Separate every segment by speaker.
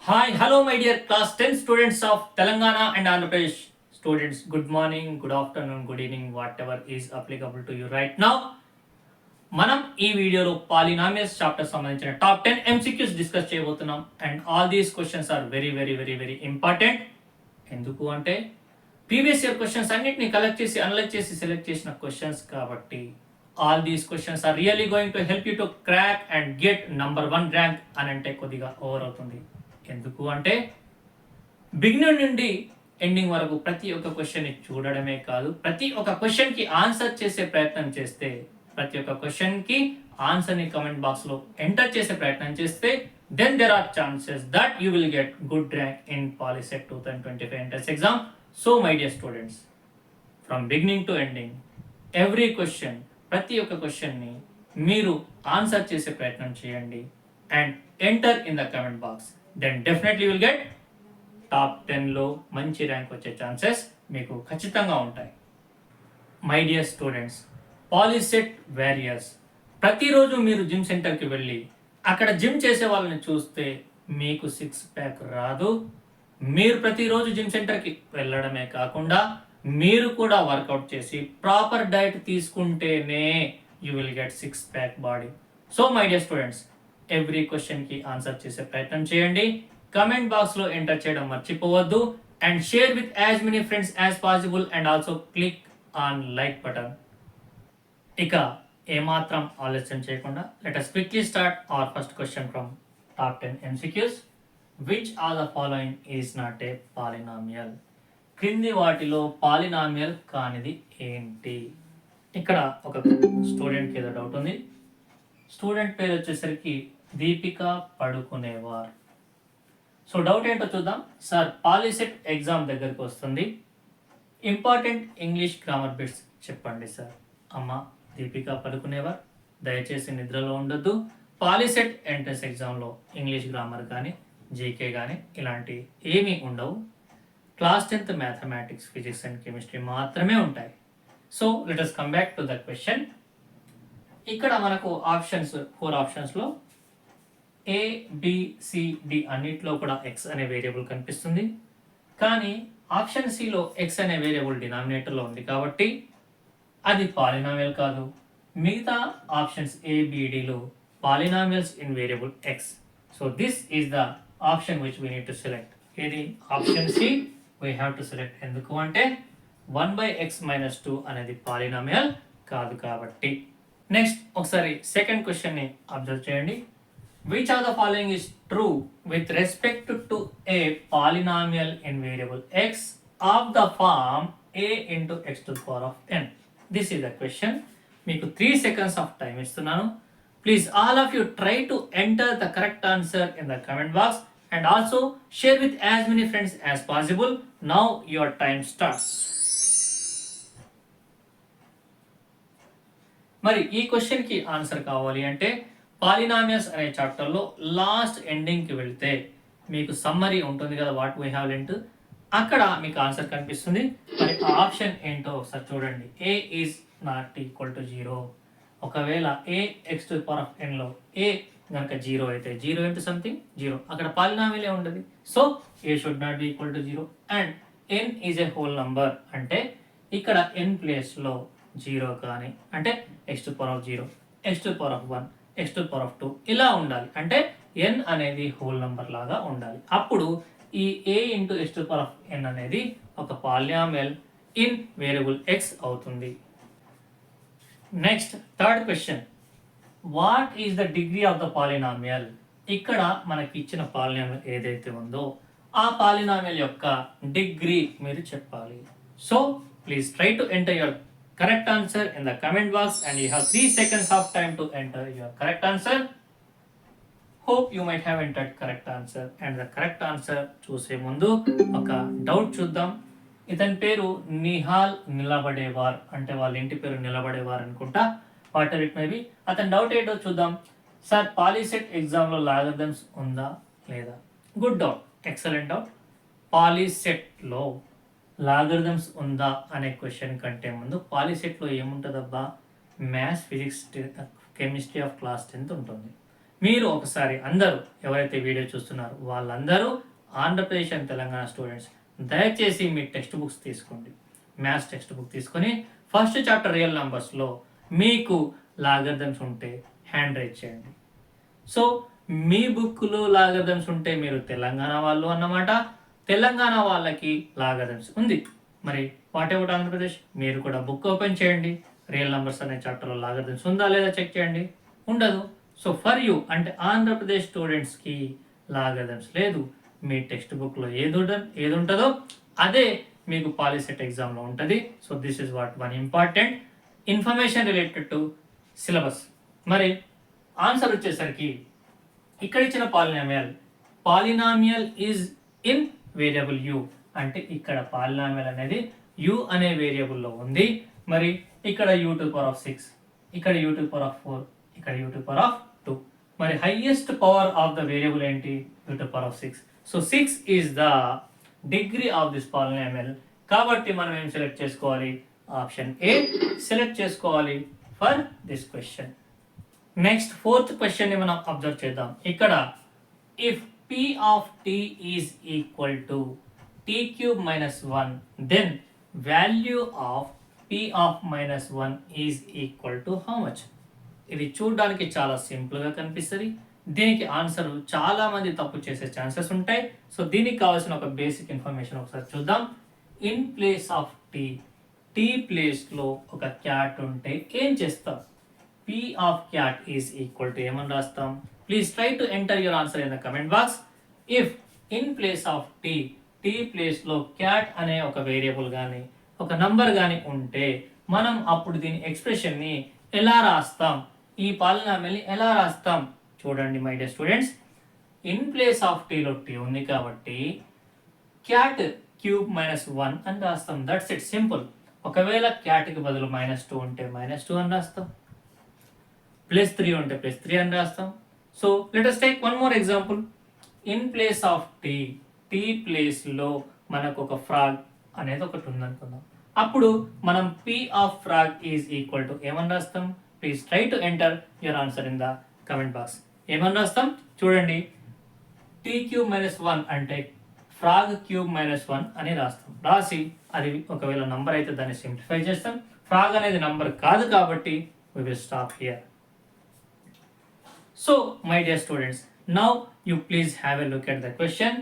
Speaker 1: Hi, hello, my dear class 10 students of Telangana and Andhra Pradesh. Students, good morning, good afternoon, good evening, whatever is applicable to you right now. మనం ఈ వీడియోలో polynomials chapter సంబంధించిన top 10 MCQs discuss చేయబోతున్నాం and all these questions are very very very very important. ఎందుకు అంటే previous year questions అన్నిటిని collect చేసి analyse చేసి సెలెక్ట్ చేసిన క్వశ్చన్స్ కాబట్టి all these questions are really going to help you to crack and get number 1 rank అని అంటే కొద్దిగా ఓవర్ అవుతుంది. ఎందుకు అంటే బిగినర్ నుండి ఎండింగ్ వరకు ప్రతి ఒక్క క్వశ్చన్ని చూడడమే కాదు, ప్రతి ఒక్క క్వశ్చన్కి ఆన్సర్ చేసే ప్రయత్నం చేస్తే, ప్రతి ఒక్క క్వశ్చన్కి ఆన్సర్ని కమెంట్ బాక్స్లో ఎంటర్ చేసే ప్రయత్నం చేస్తే then there are chances that you will get good rank in Polycet 2025 entrance exam. So my dear students, from beginning to ending every question, ప్రతి ఒక్క క్వశ్చన్ని మీరు ఆన్సర్ చేసే ప్రయత్నం చేయండి and enter in the comment box. Then definitely will get top 10లో మంచి rank వచ్చే ఛాన్సెస్ మీకు ఖచ్చితంగా ఉంటాయి. My dear students, Polycet warriors, ప్రతిరోజు మీరు జిమ్ సెంటర్కి వెళ్ళి అక్కడ జిమ్ చేసే వాళ్ళని చూస్తే మీకు 6 ప్యాక్ రాదు. మీరు ప్రతిరోజు జిమ్ సెంటర్కి వెళ్ళడమే కాకుండా మీరు కూడా వర్కౌట్ చేసి ప్రాపర్ డైట్ తీసుకుంటేనే you will get 6 pack body. So my dear students, every క్వశ్చన్కి ఆన్సర్ చేసే ప్రయత్నం చేయండి, కమెంట్ బాక్స్లో ఎంటర్ చేయడం మర్చిపోవద్దు and share with as many friends as possible and also click on like button. ఇక ఏమాత్రం ఆలస్యం చేయకుండా let us quickly start our first question from top 10 MCQs. Which are the following is not a polynomial? క్రింది వాటిలో polynomial కానిది ఏంటి? ఇక్కడ ఒక స్టూడెంట్కి ఏదో డౌట్ ఉంది. స్టూడెంట్ పేరు వచ్చేసరికి దీపిక పడుకునేవార్. సో డౌట్ ఏంటో చూద్దాం. సార్, పాలిసెట్ ఎగ్జామ్ దగ్గరికి వస్తుంది, ఇంపార్టెంట్ ఇంగ్లీష్ గ్రామర్ బిట్స్ చెప్పండి సార్. అమ్మ దీపిక పడుకునేవార్, దయచేసి నిద్రలో ఉండొద్దు. పాలిసెట్ ఎంట్రన్స్ ఎగ్జామ్లో ఇంగ్లీష్ గ్రామర్ కానీ జీకే కానీ ఇలాంటి ఏమీ ఉండవు. Class 10th mathematics, physics and chemistry మాత్రమే ఉంటాయి. So let us come back to the question. ఇక్కడ మనకు ఆప్షన్స్ 4 ఆప్షన్స్లో ఏ బి సి డి అన్నిట్లో కూడా ఎక్స్ అనే వేరియబుల్ కనిపిస్తుంది. కానీ ఆప్షన్ సిలో ఎక్స్ అనే వేరియబుల్ డినామినేటర్లో ఉంది కాబట్టి అది పాలినామియల్ కాదు. మిగతా ఆప్షన్స్ ఏబిడిలో polynomials in variable x. So this is the option which we need to select. ఇది option C we have to select. ఎందుకు అంటే 1/x-2 అనేది పాలినామియల్ కాదు కాబట్టి. నెక్స్ట్ ఒకసారి సెకండ్ క్వశ్చన్ని అబ్జర్వ్ చేయండి. Which of the following is true with respect to a polynomial in variable x of the form a into x to the power of n? This is the question. మీకు 3 seconds of time ఇస్తున్నాను. Please all of you try to enter the correct answer in the comment box and also share with as many friends as possible. Now your time starts. మరి ఈ క్వశ్చన్కి answer కావాలి అంటే polynomials అనే చాప్టర్లో last ఎండింగ్కి వెళ్తే మీకు సమ్మరీ ఉంటుంది కదా, వాట్ వీ హ్యావ్ లెర్న్డ్, అక్కడ మీకు ఆన్సర్ కనిపిస్తుంది. మరి ఆ ఆప్షన్ ఏంటో ఒకసారి చూడండి. A is not equal to 0. ఒకవేళ a x to the power of ఎన్లో ఏ కనుక 0 అయితే 0 ఇంటూ సంథింగ్ 0, అక్కడ పాలినామియలే ఉండదు. So a should not be equal to 0 and n is a whole number అంటే ఇక్కడ ఎన్ ప్లేస్లో 0 కానీ అంటే x to power of 0, x to power of 1, x to power of 2 ఇలా ఉండాలి. అంటే ఎన్ అనేది హోల్ నంబర్ లాగా ఉండాలి. అప్పుడు ఈ a into x to power of n అనేది ఒక పాలినామియల్ ఇన్ వేరియబుల్ ఎక్స్ అవుతుంది. Next third question, what is the degree of the polynomial? ఇక్కడ మనకి ఇచ్చిన పాలినామియల్ ఏదైతే ఉందో ఆ పాలినామియల్ యొక్క డిగ్రీ మీరు చెప్పాలి. So please try to enter your correct answer in the comment box and you have 3 seconds of time to enter your correct answer. Hope you might have entered correct answer. And the correct answer చూసే ముందు ఒక doubt చూద్దాం. ఇతని పేరు నిహాల్ నిలబడేవార్, అంటే వాళ్ళ ఇంటి పేరు నిలబడేవార్ అనుకుంటా, వాటర్ ఇట్ మే బి. అతని డౌట్ ఏంటో చూద్దాం. సార్, పాలిసెట్ ఎగ్జామ్లో లాగరిథమ్స్ ఉందా లేదా? Good doubt, excellent doubt. పాలిసెట్లో లాగరిథమ్స్ ఉందా అనే క్వశ్చన్ కంటే ముందు పాలిసెట్లో ఏముంటుందబ్బా, maths, physics, chemistry of class 10th ఉంటుంది. మీరు ఒకసారి అందరూ ఎవరైతే వీడియో చూస్తున్నారో వాళ్ళందరూ ఆంధ్రప్రదేశ్ అండ్ తెలంగాణ స్టూడెంట్స్ దయచేసి మీ టెక్స్ట్ బుక్స్ తీసుకోండి. మ్యాథ్స్ టెక్స్ట్ బుక్ తీసుకొని ఫస్ట్ చాప్టర్ రియల్ నంబర్స్లో మీకు లాగర్థమ్స్ ఉంటే హ్యాండ్ రైజ్ చేయండి. సో మీ బుక్లో లాగర్థమ్స్ ఉంటే మీరు తెలంగాణ వాళ్ళు అన్నమాట. తెలంగాణ వాళ్ళకి లాగర్థమ్స్ ఉంది. మరి వాట్ అబౌట్ ఆంధ్రప్రదేశ్? మీరు కూడా బుక్ ఓపెన్ చేయండి. రియల్ నంబర్స్ అనే చాప్టర్లో లాగర్థమ్స్ ఉందా లేదా చెక్ చేయండి. ఉండదు. సో ఫర్ యూ అంటే ఆంధ్రప్రదేశ్ స్టూడెంట్స్కి లాగర్థమ్స్ లేదు. మీ టెక్స్ట్ బుక్లో ఏది ఉంటుందో అదే మీకు పాలిసెట్ ఎగ్జామ్లో ఉంటుంది. So this is what one important information related to syllabus. మరి ఆన్సర్ వచ్చేసరికి ఇక్కడ ఇచ్చిన polynomial is in variable you అంటే ఇక్కడ పాలినామియల్ అనేది యూ అనే వేరియబుల్లో ఉంది. మరి ఇక్కడ u⁴, ఇక్కడ u⁴, ఇక్కడ u⁴. మరి highest power of the variable ఏంటి? u⁴. So 6 is the degree of this polynomial. కాబట్టి మనం ఏం సెలెక్ట్ చేసుకోవాలి? ఆప్షన్ ఏ సెలెక్ట్ చేసుకోవాలి for this question. Next fourth question ని మనం అబ్జర్వ్ చేద్దాం. ఇక్కడ if p of t is equal to t³ - 1 then value of p of -1 is equal to how much? ఇది చూడడానికి చాలా సింపుల్గా కనిపిస్తుంది. దీనికి ఆన్సర్ చాలా మంది తప్పు చేసే ఛాన్సెస్ ఉంటాయి. సో దీనికి కావాల్సిన ఒక బేసిక్ ఇన్ఫర్మేషన్ ఒకసారి చూద్దాం. ఇన్ ప్లేస్ ఆఫ్ టీ ప్లేస్లో ఒక క్యాట్ ఉంటే ఏం చేస్తాం? p of cat is equal to ఏమని రాస్తాం? Please try to enter your answer in the comment box. If in place of tea ప్లేస్లో క్యాట్ అనే ఒక వేరియబుల్ కానీ ఒక నంబర్ కానీ ఉంటే మనం అప్పుడు దీని ఎక్స్ప్రెషన్ని ఎలా రాస్తాం? ఈ పాలినామియల్ని ఎలా రాస్తాం? చూడండి my dear students, in place of టీలో టీ ఉంది కాబట్టి క్యాట్³ - 1 అని రాస్తాం. That's it, simple. ఒకవేళ క్యాట్కి బదులు -2 ఉంటే -2 అని రాస్తాం, +3 ఉంటే +3 అని రాస్తాం. So let us take one more example. In place of tea ప్లేస్లో మనకు ఒక ఫ్రాగ్ అనేది ఒకటి ఉందనుకుందాం. అప్పుడు మనం p of frog is equal to ఏమని రాస్తాం? Please try to enter your answer in the comment box. ఏమని రాస్తాం? చూడండి, t³ - 1 అంటే ఫ్రాగ్³ -1 అని రాస్తాం. రాసి అది ఒకవేళ నంబర్ అయితే దాన్ని సింప్లిఫై చేస్తాం. ఫ్రాగ్ అనేది నంబర్ కాదు కాబట్టి we will stop here. So my dear students, now you please have a look at the question.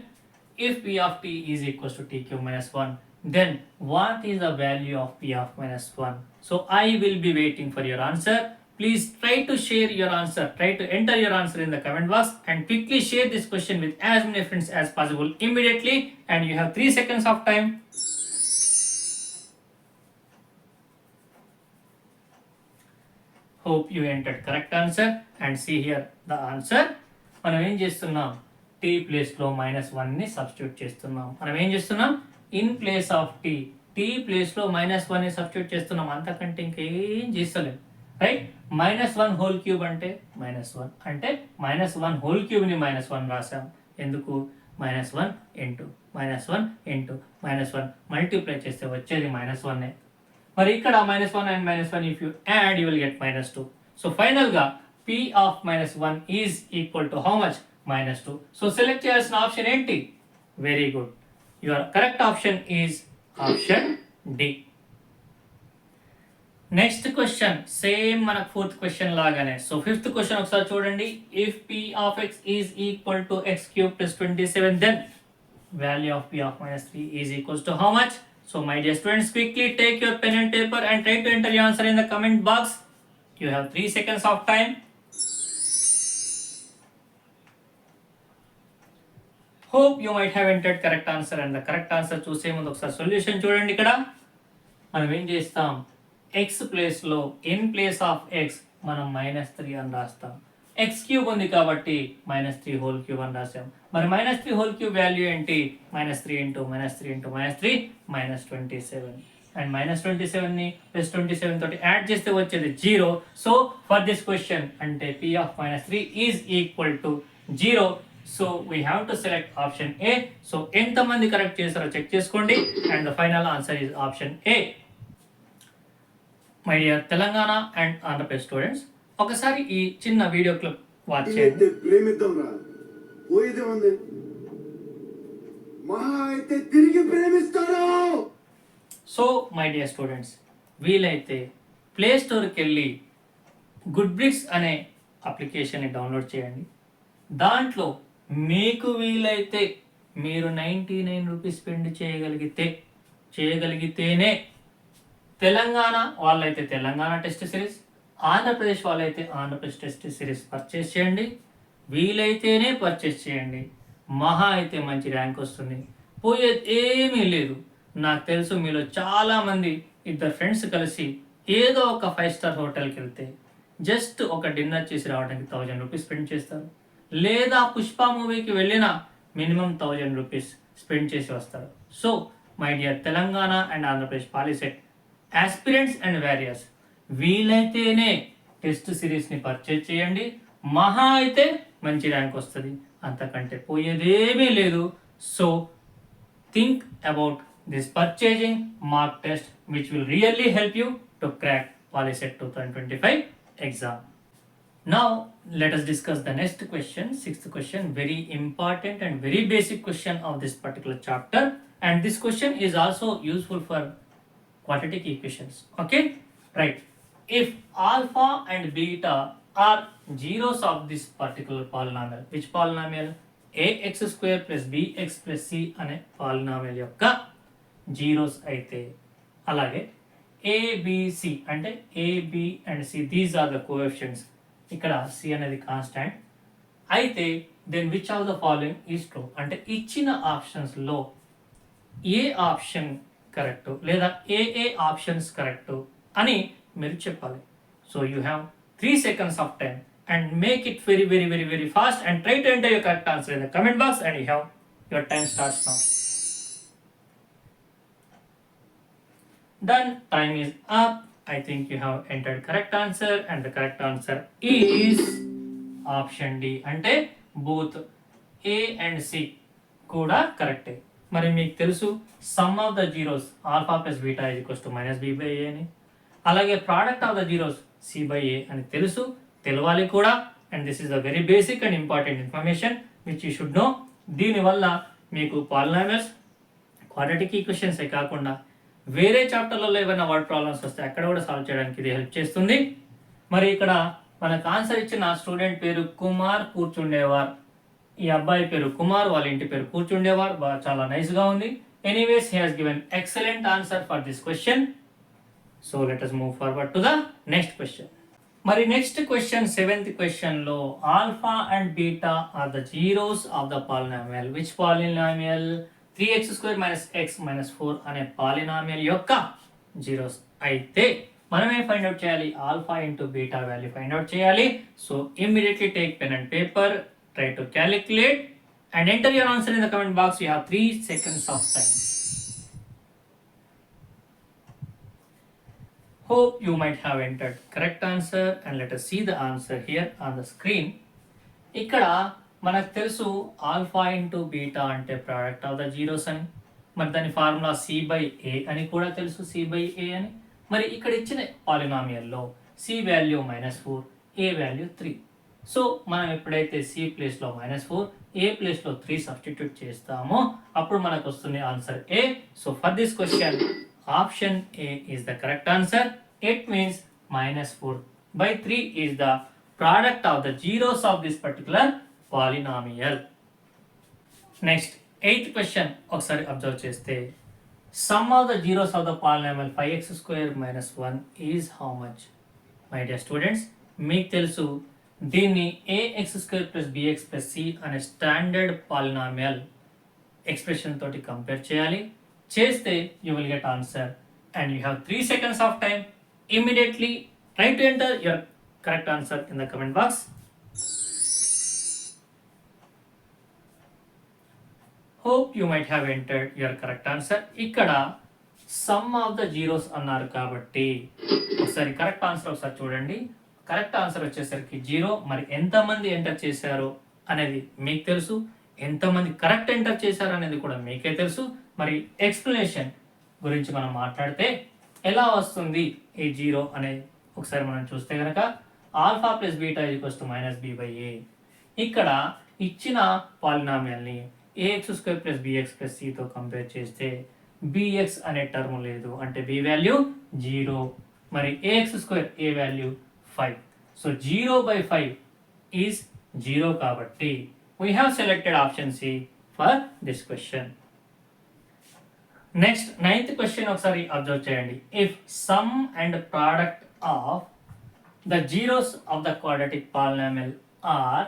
Speaker 1: If p of t is equals to t³ - 1, then what is the value of p of -1? So I will be waiting for your answer. Please try to share your answer. Try to enter your answer in the comment box and quickly share this question with as many friends as possible immediately. And you have 3 seconds of time. Hope you entered correct answer and see here the answer. మనం ఏం చేస్తున్నాం? t ప్లేస్లో -1ని substitute చేస్తున్నాం. మనం ఏం చేస్తున్నాం? In place of tea ప్లేస్లో -1ని సబ్స్టిట్యూట్ చేస్తున్నాం. అంతకంటే ఇంకేం చేస్తలేం, రైట్? -1³ అంటే -1 అంటే -1³ -1 రాసాం. ఎందుకు? -1 ఇంటూ -1 మల్టిప్లై చేస్తే వచ్చేది -1. మరి ఇక్కడ -1 and -1 if you add you will get -2. So final గా p of -1 is equal to how much? -2. So select చేయాల్సిన ఆప్షన్ ఏంటి? Very good, your correct option is option D. Next question same మనకు fourth question లాగానే. So fifth question ఒకసారి చూడండి. If p of x is equal to x³ + 27 then value of p of -3 is equals to how much? So my dear students, quickly take your pen and paper and try to enter your answer in the comment box. You have 3 seconds of time. Hope you might have entered correct answer, and the correct answer చూసే ముందు ఒకసారి solution చూడండి. ఇక్కడ మనం ఏం చేస్తాం? x ప్లేస్లో in place of x మనం -3 అని రాస్తాం. x³ ఉంది కాబట్టి -3³ అని రాసాం. మరి -3³ వాల్యూ ఏంటి? -3 ఇంటూ -3 -27. అండ్ -27ని +27 తోటి యాడ్ చేస్తే వచ్చేది 0. సో ఫర్ దిస్ క్వశ్చన్ అంటే p of -3 is equal to 0. So we have to select option A. So ఎంతమంది కరెక్ట్ చేశారో చెక్ చేసుకోండి. And the final answer is option A. My dear Telangana and Andhra Pradesh students, ఒకసారి ఈ చిన్న video clip watch చేయండి.
Speaker 2: ప్రేమిద్దాం రా, పోయేదే ఉంది, మహా అయితే తిరిగి ప్రేమిస్తారు.
Speaker 1: సో మై డియర్ స్టూడెంట్స్, వీలైతే ప్లే స్టోర్కి వెళ్ళి గుడ్ బ్రిక్స్ అనే అప్లికేషన్ని డౌన్లోడ్ చేయండి. దాంట్లో మీకు వీలైతే మీరు 99 రూపీస్ స్పెండ్ చేయగలిగితేనే తెలంగాణ వాళ్ళైతే తెలంగాణ టెస్ట్ సిరీస్, ఆంధ్రప్రదేశ్ వాళ్ళైతే ఆంధ్రప్రదేశ్ టెస్ట్ సిరీస్ పర్చేస్ చేయండి. వీలైతేనే పర్చేస్ చేయండి. మహా అయితే మంచి ర్యాంక్ వస్తుంది. పోయేది ఏమీ లేదు. నాకు తెలుసు మీలో చాలామంది ఇద్దరు ఫ్రెండ్స్ కలిసి ఏదో ఒక 5 స్టార్ హోటల్కి వెళ్తే జస్ట్ ఒక డిన్నర్ చేసి రావడానికి 1000 రూపీస్ స్పెండ్ చేస్తారు. లేదా పుష్ప మూవీకి వెళ్ళిన మినిమం 1000 రూపీస్ స్పెండ్ చేసి వస్తారు. So my dear Telangana and Andhra Pradesh Polycet aspirants and warriors, వీలైతేనే టెస్ట్ సిరీస్ని పర్చేజ్ చేయండి. మహా అయితే మంచి ర్యాంక్ వస్తుంది, అంతకంటే పోయేదేమీ లేదు. So think about this purchasing mock test which will really help you to crack PolySet 2025 exam. Now let us discuss the next question, sixth question, very important and very basic question of this particular chapter, and this question is also useful for quadratic equations. Okay, right. If alpha and beta are zeros of this particular polynomial, which polynomial? ax square plus bx plus c అనే polynomial యొక్క zeros అయితే, అలాగే a b c అంటే a b and c these are the coefficients, ఇక్కడ c అనేది constant అయితే then which of the following is true అంటే ఇచ్చిన ఆప్షన్స్లో ఏ ఆప్షన్ కరెక్ట్ లేదా ఏ ఆప్షన్స్ కరెక్ట్ అని మీరు చెప్పాలి. So you have 3 seconds of time and make it very very very very fast and try to enter your correct answer in the comment box, and you have your time starts now. Done. Time is up. I think you have entered correct answer, and the correct answer is option D. అంటే both A and C కూడా కరెక్టే. మరి మీకు తెలుసు sum of the zeros alpha plus beta is equals to minus b by a అని, అలాగే product of the zeros c by a అని తెలుసు, తెలవాలి కూడా. And this is the very basic and important information which you should know. దీనివల్ల మీకు polynomials, quadratic ఈక్వేషన్సే కాకుండా వేరే చాప్టర్లలో ఏమైనా వర్డ్ ప్రాబ్లమ్స్ వస్తే అక్కడ కూడా సాల్వ్ చేయడానికి ఇది హెల్ప్ చేస్తుంది. మరి ఇక్కడ మనకు ఆన్సర్ ఇచ్చిన స్టూడెంట్ పేరు కుమార్ కూర్చుండేవార్. ఈ అబ్బాయి పేరు కుమార్, వాళ్ళ ఇంటి పేరు కూర్చుండేవార్. చాలా నైస్గా ఉంది. Anyways he has given excellent answer for this question. So let us move forward to the next question. మరి నెక్స్ట్ క్వశ్చన్, 7th క్వశ్చన్లో alpha and beta are the zeros of the polynomial. Which polynomial? 3x square minus x minus 4 అనే polynomial యొక్క zeros అయితే మనం ఏం find out చేయాలి? Alpha into beta value find out చేయాలి. So immediately take pen and paper, try to calculate and enter your answer in the comment box. You have 3 seconds of time. Hope you might have entered correct answer, and let us see the answer here on the screen. ఇక్కడ మనకు తెలుసు alpha into beta అంటే product of the zeros అని, మరి దాని formula C by a అని కూడా తెలుసు, సి బై ఏ అని. మరి ఇక్కడ ఇచ్చిన పాలినామియల్లో సి వాల్యూ -4, ఏ వాల్యూ 3. సో మనం ఎప్పుడైతే సి ప్లేస్లో -4, ఏ ప్లేస్లో 3 సబ్స్టిట్యూట్ చేస్తామో అప్పుడు మనకు వస్తుంది answer A. So for this question option A is the correct answer. It means -4/3 is the product of the zeros of this particular polynomial. Next, 8th question ఒకసారి observe చేస్తే sum of the zeros of the polynomial 5x square minus 1 is how much? My dear students, మీకు తెలుసు దీన్ని ax square plus bx plus c అనే standard polynomial expression తోటి compare చేయాలి. చేస్తే you will get answer, and you have 3 seconds of time. Immediately try to enter your correct answer in the comment box. Hope you might have entered your correct answer. ఇక్కడ some of the zeros అన్నారు కాబట్టి ఒకసారి correct answer ఒకసారి చూడండి. Correct answer వచ్చేసరికి 0. మరి ఎంతమంది enter చేశారు అనేది మీకు తెలుసు, ఎంతమంది కరెక్ట్ ఎంటర్ చేశారు అనేది కూడా మీకే తెలుసు. మరి ఎక్స్ప్లెనేషన్ గురించి మనం మాట్లాడితే ఎలా వస్తుంది ఈ 0 అనేది ఒకసారి మనం చూస్తే కనుక alpha plus beta equals to minus b by a. ఇక్కడ ఇచ్చిన పాలినామియల్ని a x square plus b x plus సితో కంపేర్ చేస్తే బిఎక్స్ అనే టర్మ్ లేదు, అంటే బి వాల్యూ 0. మరి a x square a value 5. So 0/5 is 0 కాబట్టి we have selected option c for this question. Next 9th question ఒకసారి అబ్జర్వ్ చేయండి. If sum and product of the zeros of the quadratic polynomial are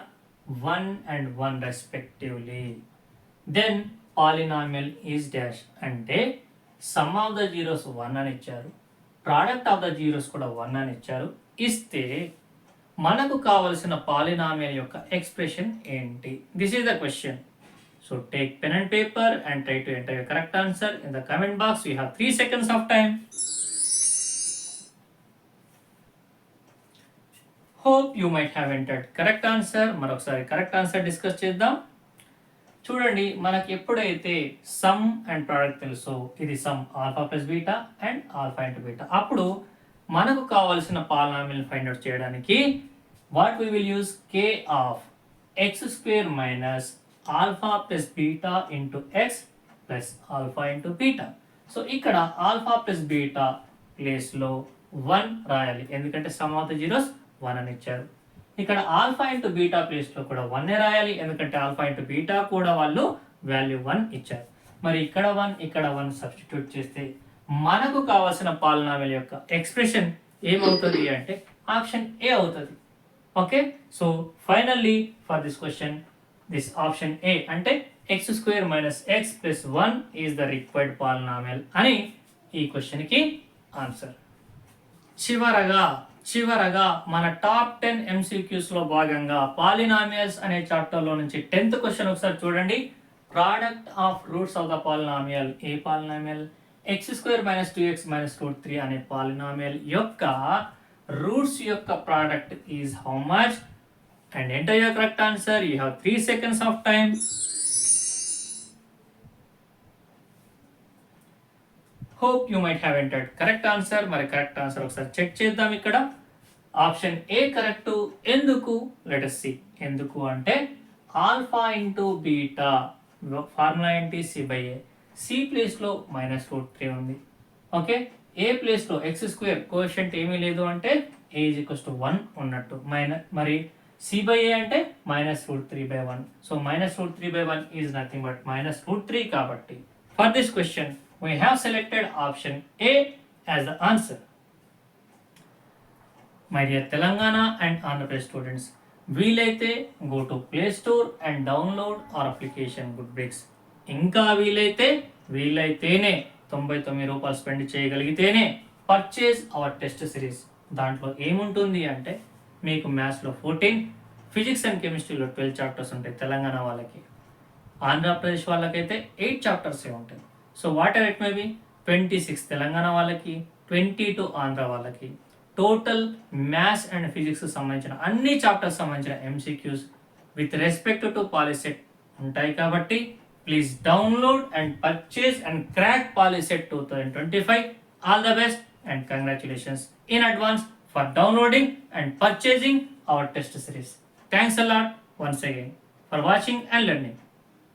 Speaker 1: 1 and 1 respectively, then polynomial is dash. అంటే some of the zeros 1 అని ఇచ్చారు, product of the zeros కూడా 1 అని ఇచ్చారు. ఇస్తే మనకు కావలసిన పాలినామియల్ యొక్క ఎక్స్ప్రెషన్ ఏంటి? This is the question. So take pen and paper and try to enter your correct answer in the comment box. We have 3 seconds of time. Hope you might have entered correct answer. మరొకసారి correct answer discuss చేద్దాం. చూడండి, మనకి ఎప్పుడైతే sum and product తెలుసో, ఇది sum alpha plus beta and alpha into beta, అప్పుడు మనకు కావాల్సిన పాలినామియల్ ఫైండ్ అవుట్ చేయడానికి what we will use k of x square minus alpha plus beta into x plus alpha into beta. So ఇక్కడ alpha plus beta ప్లేస్లో 1 రాయాలి, ఎందుకంటే some of the zeros 1 అని ఇచ్చారు. ఇక్కడ ఆల్ఫా ఇంటూ బీటా ప్లేస్లో కూడా 1 రాయాలి, ఎందుకంటే ఆల్ఫా ఇంటూ బీటా కూడా వాళ్ళు వాల్యూ 1 ఇచ్చారు. మరి ఇక్కడ 1 ఇక్కడ 1 సబ్స్టిట్యూట్ చేస్తే మనకు కావాల్సిన పాలినామియల్ యొక్క ఎక్స్ప్రెషన్ ఏమవుతుంది అంటే ఆప్షన్ ఏ అవుతుంది. Okay, so finally for this question this option A అంటే x square minus x plus 1 is the required polynomial అని ఈ క్వశ్చన్ కి ఆన్సర్. చివరగా మన టాప్ 10 MCQs లో భాగంగా పాలినామియల్స్ అనే చాప్టర్ లో నుంచి 10th క్వశ్చన్ ఒకసారి చూడండి. Product of roots of the polynomial, A polynomial? x square minus 2x minus root 3 అనే పాలినామియల్ యొక్క రూట్స్ యొక్క product is how much? And enter your correct answer. You have 3 seconds of time. Hope you might have entered correct answer. మరి correct answer ఒకసారి check చేద్దాం. ఇక్కడ option A correct. ఎందుకు? Let us see. ఎందుకు అంటే alpha into beta formula ఏంటి? c/a. C ప్లేస్లో minus root 3 ఉంది. ఓకే, ఏ ప్లేస్లో ఎక్స్ స్క్వేర్ కోఎఫిషియంట్ ఏమీ లేదు అంటే a ఈక్వల్స్ టు 1 ఉన్నట్టు. మరి c/a అంటే minus root 3/1. So minus root 3/1 is nothing but minus root 3 కాబట్టి for this question we have selected option a as the answer. My dear Telangana and Andhra Pradesh students, వీలైతే go to play store and download our application Good Bricks. ఇంకా వీలైతేనే 99 రూపాయలు spend చేయగలిగితేనే purchase our test series. దాంట్లో ఏముంటుంది అంటే మీకు మ్యాథ్స్లో 14, ఫిజిక్స్ అండ్ కెమిస్ట్రీలో 12 చాప్టర్స్ ఉంటాయి తెలంగాణ వాళ్ళకి. ఆంధ్రప్రదేశ్ వాళ్ళకైతే 8 చాప్టర్సే ఉంటాయి. So what ever it may B 26 Telangana వాళ్ళకి, 22 ఆంధ్ర వాళ్ళకి. టోటల్ మ్యాథ్స్ అండ్ ఫిజిక్స్ సంబంధించిన అన్ని చాప్టర్స్ సంబంధించిన MCQs with respect to POLYCET ఉంటాయి కాబట్టి please download and purchase and crack POLYCET 2025. All the best and congratulations in advance for downloading and purchasing our test series. Thanks a lot once again for watching and learning.